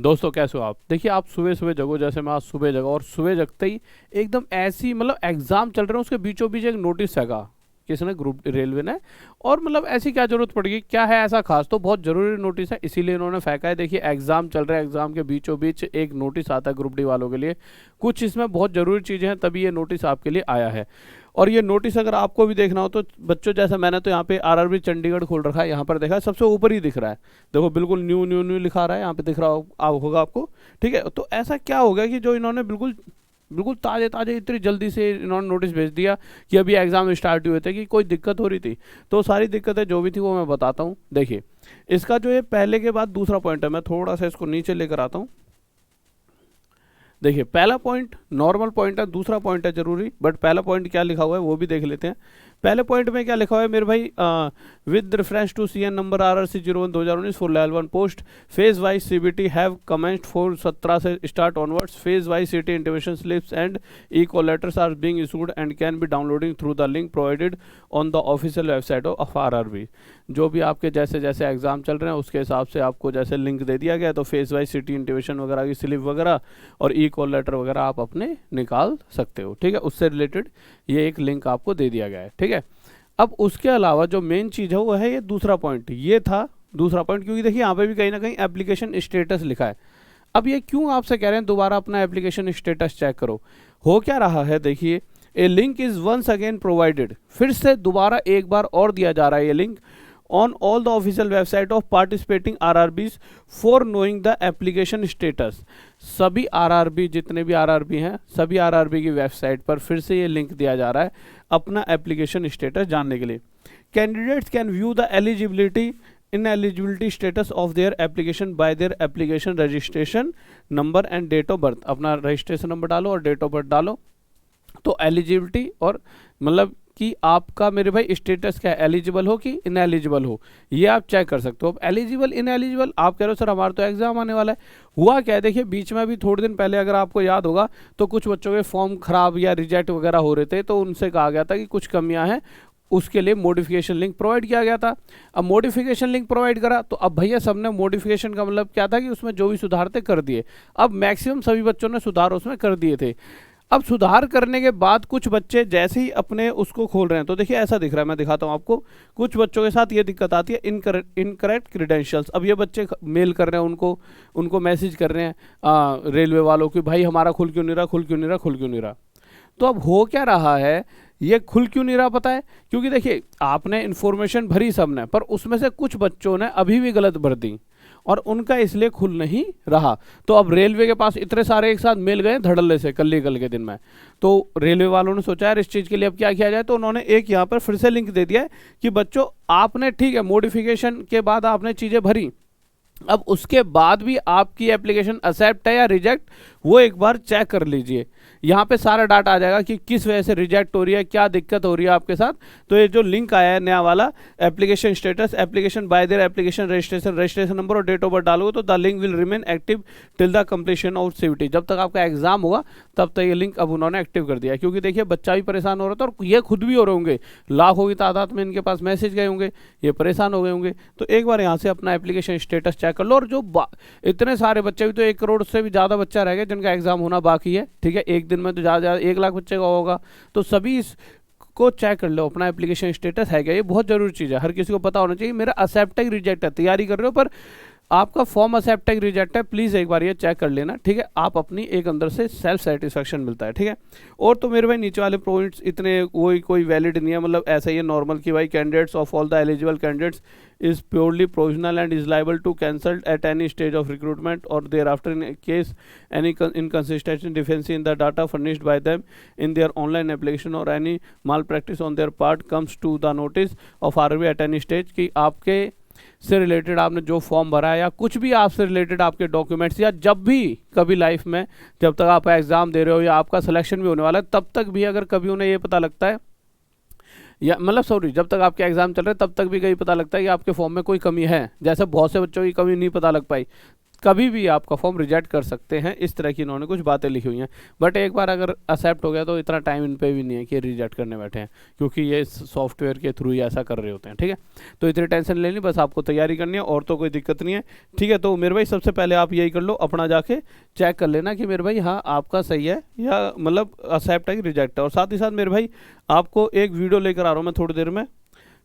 दोस्तों कैसे हो आप? देखिए आप सुबह सुबह जगो, जैसे मैं आज सुबह जगा और सुबह जगते ही एकदम ऐसी मतलब एग्जाम चल रहे हैं उसके बीचों बीच एक नोटिस जगा किसने, ग्रुप रेलवे ने। और मतलब ऐसी क्या जरूरत पड़ गई, क्या है ऐसा खास? तो बहुत जरूरी नोटिस है इसीलिए इन्होंने फेंका है। देखिए एग्जाम चल रहा है, एग्जाम के बीचों बीच एक नोटिस आता है ग्रुप डी वालों के लिए। कुछ इसमें बहुत जरूरी चीजें हैं तभी ये नोटिस आपके लिए आया है। और ये नोटिस अगर आपको भी देखना हो तो बच्चों, जैसा मैंने तो यहाँ पे आरआरबी चंडीगढ़ खोल रखा है, यहाँ पर देखा है सबसे ऊपर ही दिख रहा है। देखो बिल्कुल न्यू न्यू न्यू लिखा रहा है, यहाँ पे दिख रहा होगा आपको। ठीक है, तो ऐसा क्या हो गया कि जो इन्होंने बिल्कुल बिल्कुल ताजे ताजे इतनी जल्दी से इन्होंने नोटिस भेज दिया कि अभी एग्जाम स्टार्ट हुए थे, कि कोई दिक्कत हो रही थी। तो सारी दिक्कतें जो भी थी वो मैं बताता हूँ। देखिए इसका जो ये पहले के बाद दूसरा पॉइंट है, मैं थोड़ा सा इसको नीचे लेकर आता हूँ। देखिए पहला पॉइंट नॉर्मल पॉइंट है, दूसरा पॉइंट है जरूरी, बट पहला पॉइंट क्या लिखा हुआ है वो भी देख लेते हैं। पहले पॉइंट में क्या लिखा हुआ है मेरे भाई, with reference to CN number RRC01/2019 for level 1 post phase wise CBT have commenced for 17 से start onwards. Phase wise CT intimation slips and e call letters are being issued and can be downloading through the link provided on the official website of RRB। जो भी आपके जैसे जैसे exam चल रहे हैं उसके हिसाब से आपको जैसे लिंक दे दिया गया, तो फेज वाइज सिटी इंटीमेशन वगैरह की स्लिप वगैरह और ई कॉल लेटर वगैरह आप अपने निकाल सकते हो। ठीक है, उससे रिलेटेड ये एक लिंक आपको दे दिया गया है। ठीक है, अब उसके अलावा जो मेन चीज़ है वो है ये दूसरा पॉइंट। ये था दूसरा पॉइंट, क्योंकि देखिए यहाँ पे भी कहीं ना कहीं एप्लीकेशन स्टेटस लिखा है। अब ये क्यों आपसे कह रहे हैं दोबारा अपना एप्लीकेशन स्टेटस चेक करो? हो क्या रहा है, देखिए a link is once again provided, फिर से दोबारा एक बार और दिया जा रहा है ये link on all the official website of participating RRBs for knowing the application status. सभी RRB, जितने भी RRB हैं, सभी RRB की वेबसाइट पर फिर से ये लिंक दिया जा रहा है अपना एप्लीकेशन स्टेटस जानने के लिए। Candidates can view the eligibility ineligibility status of their application by their application registration number and date of birth. अपना रजिस्ट्रेशन नंबर डालो और डेट ऑफ बर्थ डालो, तो एलिजिबिलिटी और मतलब कि आपका मेरे भाई स्टेटस क्या है, एलिजिबल हो कि इनएलिजिबल हो, ये आप चेक कर सकते हो। अब एलिजिबल इनएलिजिबल आप कह रहे हो सर हमारा तो एग्जाम आने वाला है। हुआ क्या है, देखिए बीच में भी थोड़े दिन पहले अगर आपको याद होगा तो कुछ बच्चों के फॉर्म खराब या रिजेक्ट वगैरह हो रहे थे, तो उनसे कहा गया था कि कुछ कमियां हैं, उसके लिए मॉडिफिकेशन लिंक प्रोवाइड किया गया था। अब मॉडिफिकेशन लिंक प्रोवाइड करा तो अब भैया सबने मॉडिफिकेशन का मतलब क्या था कि उसमें जो भी सुधार थे कर दिए। अब मैक्सिमम सभी बच्चों ने सुधार उसमें कर दिए थे। अब सुधार करने के बाद कुछ बच्चे जैसे ही अपने उसको खोल रहे हैं तो देखिए ऐसा दिख रहा है, मैं दिखाता हूँ आपको। कुछ बच्चों के साथ ये दिक्कत आती है, इनकरेक्ट क्रीडेंशियल्स। अब ये बच्चे मेल कर रहे हैं उनको मैसेज कर रहे हैं रेलवे वालों की, भाई हमारा खुल क्यों नहीं रहा, खुल क्यों नहीं रहा, खुल क्यों नहीं रहा। तो अब हो क्या रहा है, ये खुल क्यों नहीं रहा पता है? क्योंकि देखिए आपने इन्फॉर्मेशन भरी सबने, पर उसमें से कुछ बच्चों ने अभी भी गलत भर दी और उनका इसलिए खुल नहीं रहा। तो अब रेलवे के पास इतने सारे एक साथ मिल गए धड़ल्ले से कल के दिन में, तो रेलवे वालों ने सोचा यार इस चीज़ के लिए अब क्या किया जाए, तो उन्होंने एक यहाँ पर फिर से लिंक दे दिया है कि बच्चों आपने ठीक है मॉडिफिकेशन के बाद आपने चीज़ें भरी, अब उसके बाद भी आपकी एप्लीकेशन एक्सेप्ट है या रिजेक्ट, वो एक बार चेक कर लीजिए। यहाँ पे सारा डाटा आ जाएगा कि किस वजह से रिजेक्ट हो रही है, क्या दिक्कत हो रही है आपके साथ। तो ये जो लिंक आया है नया वाला, application status, application by their application registration number और डेट ऑफ बर्थ डालोगे तो the link will remain active till the completion of CVT. जब तक आपका एग्जाम होगा तब तक ये लिंक अब उन्होंने एक्टिव कर दिया है। क्योंकि देखिए बच्चा भी परेशान हो रहा था और ये खुद भी हो रहे होंगे, लाखों की तादाद में इनके पास मैसेज गए होंगे, ये परेशान हो गए होंगे। तो एक बार यहाँ से अपना एप्लीकेशन स्टेटस चेक कर लो। और जो इतने सारे बच्चे भी, तो 1 करोड़ से भी ज़्यादा बच्चा रह गया जिनका एग्जाम होना बाकी है। ठीक है, एक दिन में तो ज़्यादा 1 लाख बच्चे का होगा, तो सभी को चेक कर लो अपना एप्लीकेशन स्टेटस है क्या। ये बहुत जरूरी चीज़ है, हर किसी को पता होना चाहिए। मेरा एक्सेप्ट है रिजेक्ट है, तैयारी कर रहे हो पर आपका फॉर्म एक्सेप्ट है रिजेक्ट है, प्लीज़ एक बार ये चेक कर लेना। ठीक है, आप अपनी एक अंदर से सेल्फ सेटिस्फेक्शन मिलता है। ठीक है, और तो मेरे भाई नीचे वाले पॉइंट्स इतने कोई वैलिड नहीं है, मतलब ऐसा ही है नॉर्मल कि भाई candidates of all the eligible candidates is purely provisional and is liable to cancel at any stage of recruitment or thereafter in case any inconsistency deficiency in the data furnished by them in their online application or any malpractice on their part comes to the notice of RRB at any stage। कि आपके से related आपने जो form भरा है या कुछ भी आपसे रिलेटेड आपके डॉक्यूमेंट्स, या जब भी कभी लाइफ में जब तक आप एग्ज़ाम दे रहे हो या आपका सिलेक्शन भी होने वाला है तब तक भी अगर कभी उन्हें ये पता लगता है, या मतलब सॉरी जब तक आपके एग्जाम चल रहे हैं तब तक भी कहीं पता लगता है कि आपके फॉर्म में कोई कमी है, जैसे बहुत से बच्चों की कमी नहीं पता लग पाई, कभी भी आपका फॉर्म रिजेक्ट कर सकते हैं। इस तरह की इन्होंने कुछ बातें लिखी हुई हैं। बट एक बार अगर एक्सेप्ट हो गया तो इतना टाइम इन पे भी नहीं है कि रिजेक्ट करने बैठे हैं, क्योंकि ये सॉफ्टवेयर के थ्रू ही ऐसा कर रहे होते हैं। ठीक है, तो इतनी टेंशन लेनी, बस आपको तैयारी करनी है और तो कोई दिक्कत नहीं है। ठीक है, तो मेरे भाई सबसे पहले आप यही कर लो, अपना जाके चेक कर लेना कि मेरे भाई हाँ आपका सही है या मतलब एक्सेप्ट है कि रिजेक्ट है। और साथ ही साथ मेरे भाई आपको एक वीडियो लेकर आ रहा हूँ मैं थोड़ी देर में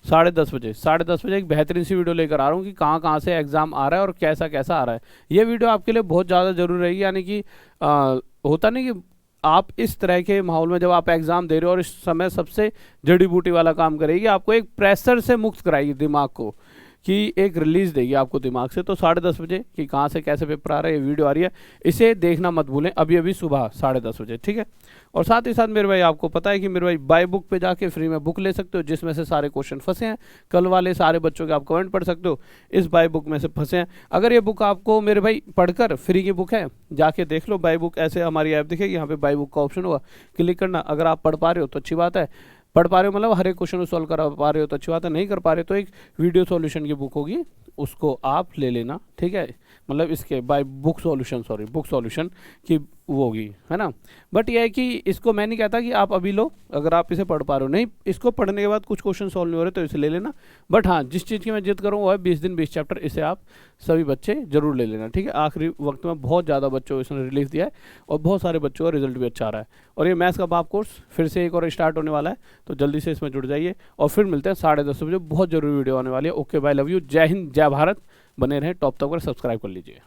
10:30 बजे एक बेहतरीन सी वीडियो लेकर आ रहा हूँ कि कहाँ कहाँ से एग्ज़ाम आ रहा है और कैसा कैसा आ रहा है। ये वीडियो आपके लिए बहुत ज़्यादा ज़रूरी रहेगी, यानी कि होता नहीं कि आप इस तरह के माहौल में जब आप एग्ज़ाम दे रहे हो और इस समय सबसे जड़ी बूटी वाला काम करेगी, आपको एक प्रेशर से मुक्त कराएगी दिमाग को, कि एक रिलीज़ देगी आपको दिमाग से। तो 10:30 बजे कि कहाँ से कैसे पेपर आ रहा है, ये वीडियो आ रही है, इसे देखना मत भूलें अभी अभी सुबह 10:30 बजे। ठीक है, और साथ ही साथ मेरे भाई आपको पता है कि मेरे भाई बाय बुक पे जाके फ्री में बुक ले सकते हो, जिसमें से सारे क्वेश्चन फंसे हैं। कल वाले सारे बच्चों के आप कमेंट पढ़ सकते हो, इस बाय बुक में से फंसे हैं। अगर ये बुक आपको मेरे भाई पढ़कर फ्री की बुक है, जाके देख लो बाय बुक, ऐसे हमारी ऐप दिखेगी, यहाँ पे बाय बुक का ऑप्शन होगा, क्लिक करना। अगर आप पढ़ पा रहे हो तो अच्छी बात है, पढ़ पा रहे हो मतलब हर एक क्वेश्चन को सॉल्व कर पा रहे हो तो अच्छी बात है, नहीं कर पा रहे तो एक वीडियो सॉल्यूशन की बुक होगी, उसको आप ले लेना। ठीक है, मतलब इसके by book solution, sorry book solution की वो होगी, है ना। बट यह है कि इसको मैं नहीं कहता कि आप अभी लो, अगर आप इसे पढ़ पा रहे हो, नहीं इसको पढ़ने के बाद कुछ क्वेश्चन सॉल्व नहीं हो रहे तो इसे ले लेना। बट हाँ, जिस चीज़ की मैं जिद करूँ वो है 20 दिन 20 चैप्टर, इसे आप सभी बच्चे जरूर ले लेना। ठीक है, आखिरी वक्त में बहुत ज़्यादा बच्चों को इसने रिलीफ दिया है और बहुत सारे बच्चों का रिजल्ट भी अच्छा आ रहा है। और ये मैथ्स का बाप कोर्स फिर से एक और स्टार्ट होने वाला है, तो जल्दी से इसमें जुड़ जाइए और फिर मिलते हैं 10:30 बजे, बहुत जरूरी वीडियो आने वाली है। ओके बाय, लव यू, जय हिंद, जय भारत, बने रहें टॉप तक पर, सब्सक्राइब कर लीजिए।